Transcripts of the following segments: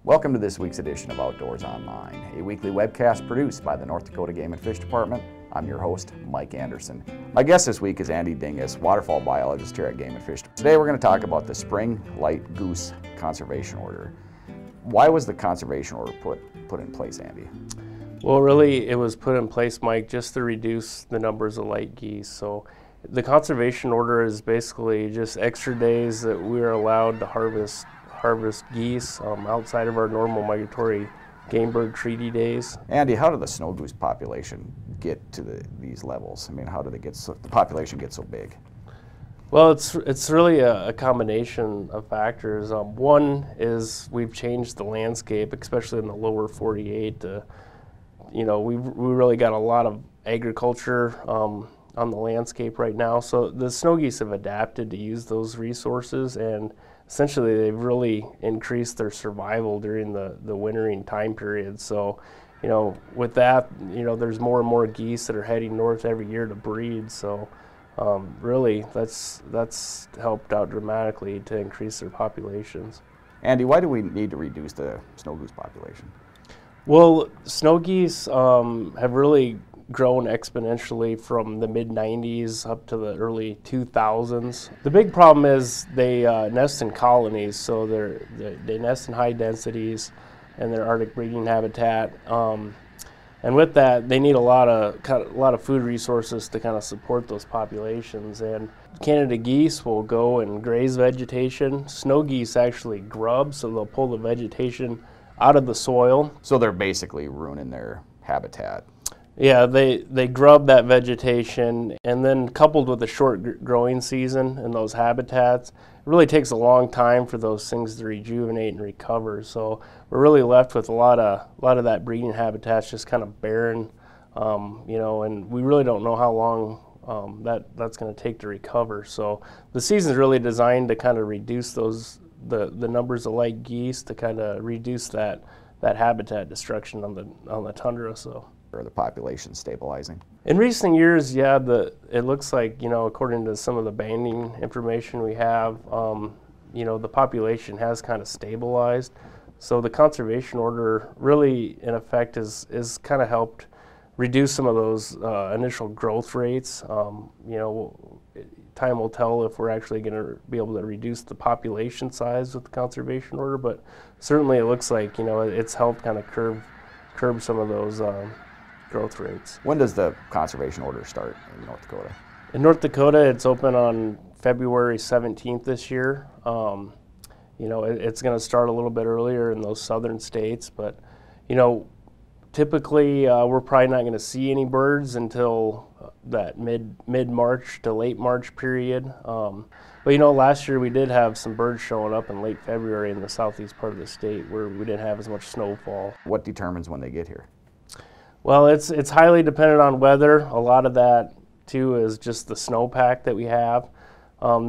Welcome to this week's edition of Outdoors Online, a weekly webcast produced by the North Dakota Game and Fish Department. I'm your host, Mike Anderson. My guest this week is Andy Dingus, waterfowl biologist here at Game and Fish. Today we're going to talk about the Spring Light Goose Conservation Order. Why was the conservation order put in place, Andy? Well, really, it was put in place, Mike, just to reduce the numbers of light geese. So the conservation order is basically just extra days that we're allowed to harvest geese outside of our normal migratory game bird treaty days. Andy, how did the snow goose population get to these levels? I mean, how did the population get so big? Well, it's really a combination of factors. One is we've changed the landscape, especially in the lower 48. We really got a lot of agriculture on the landscape right now. So the snow geese have adapted to use those resources, and essentially they've really increased their survival during the wintering time period. So, with that, there's more and more geese that are heading north every year to breed. So, really, that's helped out dramatically to increase their populations. Andy, why do we need to reduce the snow goose population? Well, snow geese have really grown exponentially from the mid-90s up to the early 2000s. The big problem is they nest in colonies, so they nest in high densities in their Arctic breeding habitat. And with that, they need a lot of food resources to kind of support those populations. And Canada geese will go and graze vegetation. Snow geese actually grub, so they'll pull the vegetation out of the soil. So they're basically ruining their habitat. Yeah, they grub that vegetation, and then coupled with a short growing season in those habitats, it really takes a long time for those things to rejuvenate and recover. So we're really left with a lot of that breeding habitat's just kind of barren, and we really don't know how long that's going to take to recover. So the season's really designed to kind of reduce the numbers of light geese, to kind of reduce that habitat destruction on the tundra. So. Or the population stabilizing? In recent years, yeah, it looks like, according to some of the banding information we have, the population has kind of stabilized. So the conservation order really, in effect, is kind of helped reduce some of those initial growth rates. Time will tell if we're actually going to be able to reduce the population size with the conservation order, but certainly it looks like, it's helped kind of curb some of those growth rates. When does the conservation order start in North Dakota? In North Dakota, it's open on February 17th this year. It's going to start a little bit earlier in those southern states, but typically we're probably not going to see any birds until that mid-March to late March period. But last year we did have some birds showing up in late February in the southeast part of the state where we didn't have as much snowfall. What determines when they get here? Well, it's highly dependent on weather. A lot of that, too, is just the snowpack that we have.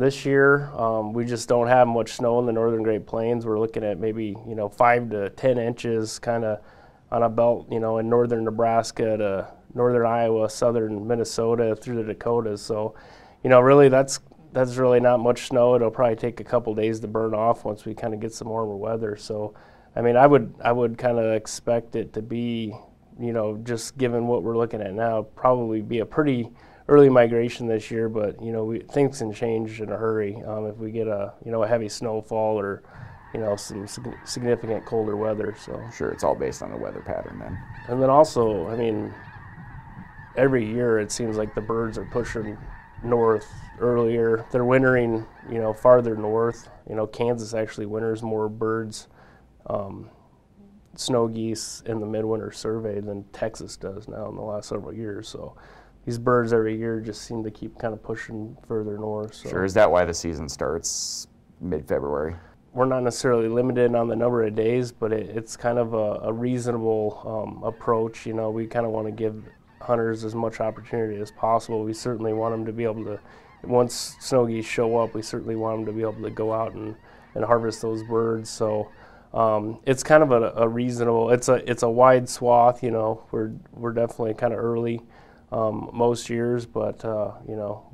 This year, we just don't have much snow in the northern Great Plains. We're looking at maybe, 5 to 10 inches kind of on a belt, in northern Nebraska to northern Iowa, southern Minnesota through the Dakotas. So, really that's really not much snow. It'll probably take a couple days to burn off once we kind of get some warmer weather. So, I mean, I would kind of expect it to be, just given what we're looking at now, probably be a pretty early migration this year, but, things can change in a hurry if we get a heavy snowfall or, some significant colder weather. So sure, it's all based on the weather pattern then. And then also, I mean, every year it seems like the birds are pushing north earlier. They're wintering, farther north. Kansas actually winters more birds, snow geese in the midwinter survey than Texas does now in the last several years. So these birds every year just seem to keep kind of pushing further north. So. Sure. Is that why the season starts mid-February? We're not necessarily limited on the number of days, but it's kind of a reasonable approach. We kind of want to give hunters as much opportunity as possible. We certainly want them to be able to, once snow geese show up, we certainly want them to be able to go out and harvest those birds. So it's kind of a reasonable, it's a wide swath. We're definitely kind of early most years, but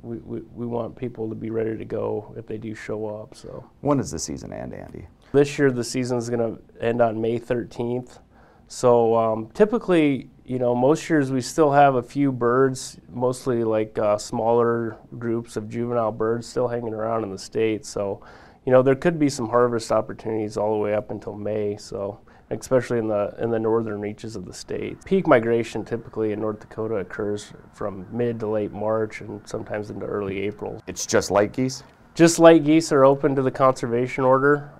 we want people to be ready to go if they do show up. So when does the season end, Andy? This year the season is going to end on May 13th. So typically, most years we still have a few birds, mostly like smaller groups of juvenile birds still hanging around in the state. So, there could be some harvest opportunities all the way up until May. So, especially in the northern reaches of the state. Peak migration typically in North Dakota occurs from mid to late March and sometimes into early April. It's just light geese? Just light geese are open to the conservation order.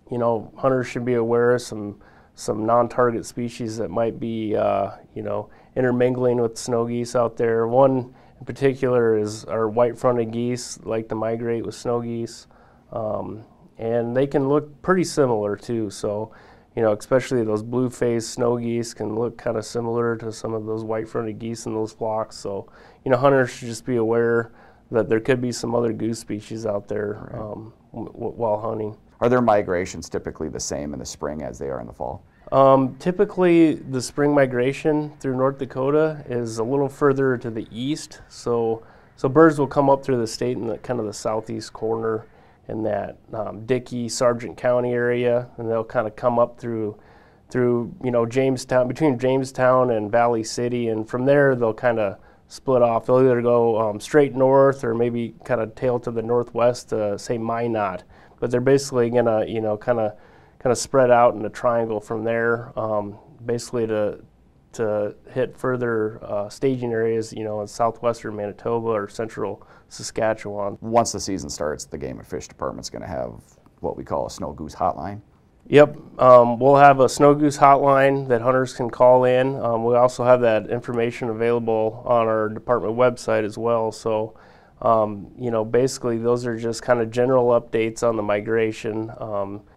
Hunters should be aware of some non-target species that might be, intermingling with snow geese out there. One in particular is our white-fronted geese, like to migrate with snow geese. And they can look pretty similar too. So, especially those blue-faced snow geese can look kind of similar to some of those white-fronted geese in those flocks. So, hunters should just be aware that there could be some other goose species out there while hunting. Are their migrations typically the same in the spring as they are in the fall? Typically, the spring migration through North Dakota is a little further to the east. So birds will come up through the state in the kind of the southeast corner in that Dickey, Sargent County area, and they'll kind of come up through Jamestown, between Jamestown and Valley City, and from there they'll kind of split off. They'll either go straight north or maybe kind of tail to the northwest to say Minot, but they're basically gonna kind of spread out in a triangle from there, basically to hit further staging areas, in southwestern Manitoba or central Saskatchewan. Once the season starts, the Game and Fish Department's going to have what we call a snow goose hotline. Yep, we'll have a snow goose hotline that hunters can call in. We also have that information available on our department website as well. So, basically those are just kind of general updates on the migration.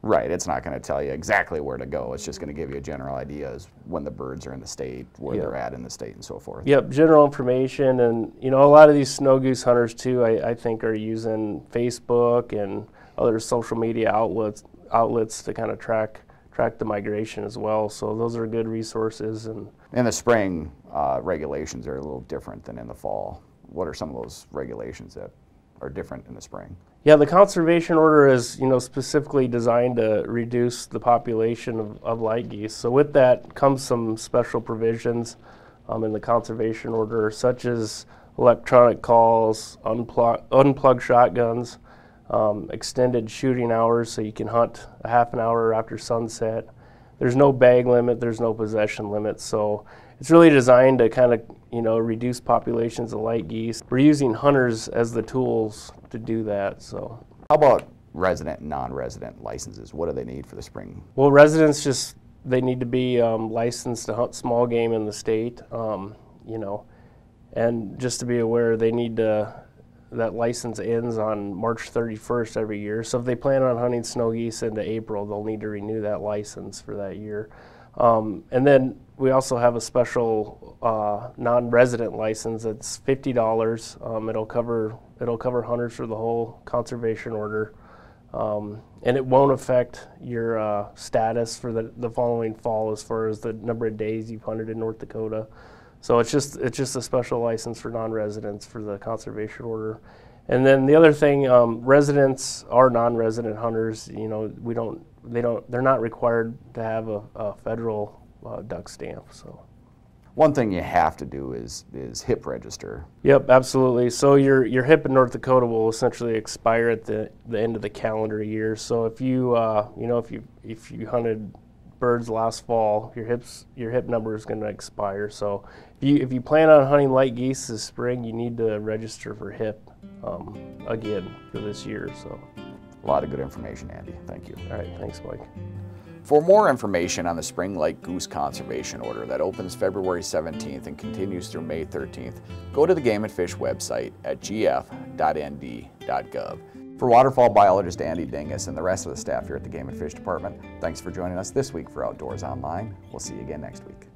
Right, it's not going to tell you exactly where to go. It's just going to give you a general idea as when the birds are in the state, where they're at in the state, and so forth. Yep, general information, and a lot of these snow goose hunters too, I think, are using Facebook and other social media outlets to kind of track the migration as well. So those are good resources. And in the spring, regulations are a little different than in the fall. What are some of those regulations that are different in the spring? Yeah, the conservation order is, specifically designed to reduce the population of light geese. So with that comes some special provisions in the conservation order, such as electronic calls, unplugged shotguns, extended shooting hours, so you can hunt a half an hour after sunset. There's no bag limit, there's no possession limit. So it's really designed to kind of, reduce populations of light geese. We're using hunters as the tools to do that. So, how about resident and non-resident licenses? What do they need for the spring? Well, residents they need to be licensed to hunt small game in the state, and just to be aware, they need that license ends on March 31st every year. So if they plan on hunting snow geese into April, they'll need to renew that license for that year. And then we also have a special non-resident license that's $50. It'll cover hunters for the whole conservation order, and it won't affect your status for the following fall as far as the number of days you've hunted in North Dakota. So it's just a special license for non-residents for the conservation order. And then the other thing, residents or non-resident hunters, they're not required to have a federal duck stamp. So one thing you have to do is HIP register. Yep, absolutely. So your HIP in North Dakota will essentially expire at the end of the calendar year. So if you if you hunted birds last fall, your HIP number is going to expire. So if you plan on hunting light geese this spring, you need to register for HIP again for this year. So a lot of good information, Andy. Thank you. All right, thanks, Mike. For more information on the Spring Light Goose Conservation Order that opens February 17th and continues through May 13th, go to the Game and Fish website at gf.nd.gov. For waterfowl biologist Andy Dingus and the rest of the staff here at the Game and Fish Department, thanks for joining us this week for Outdoors Online. We'll see you again next week.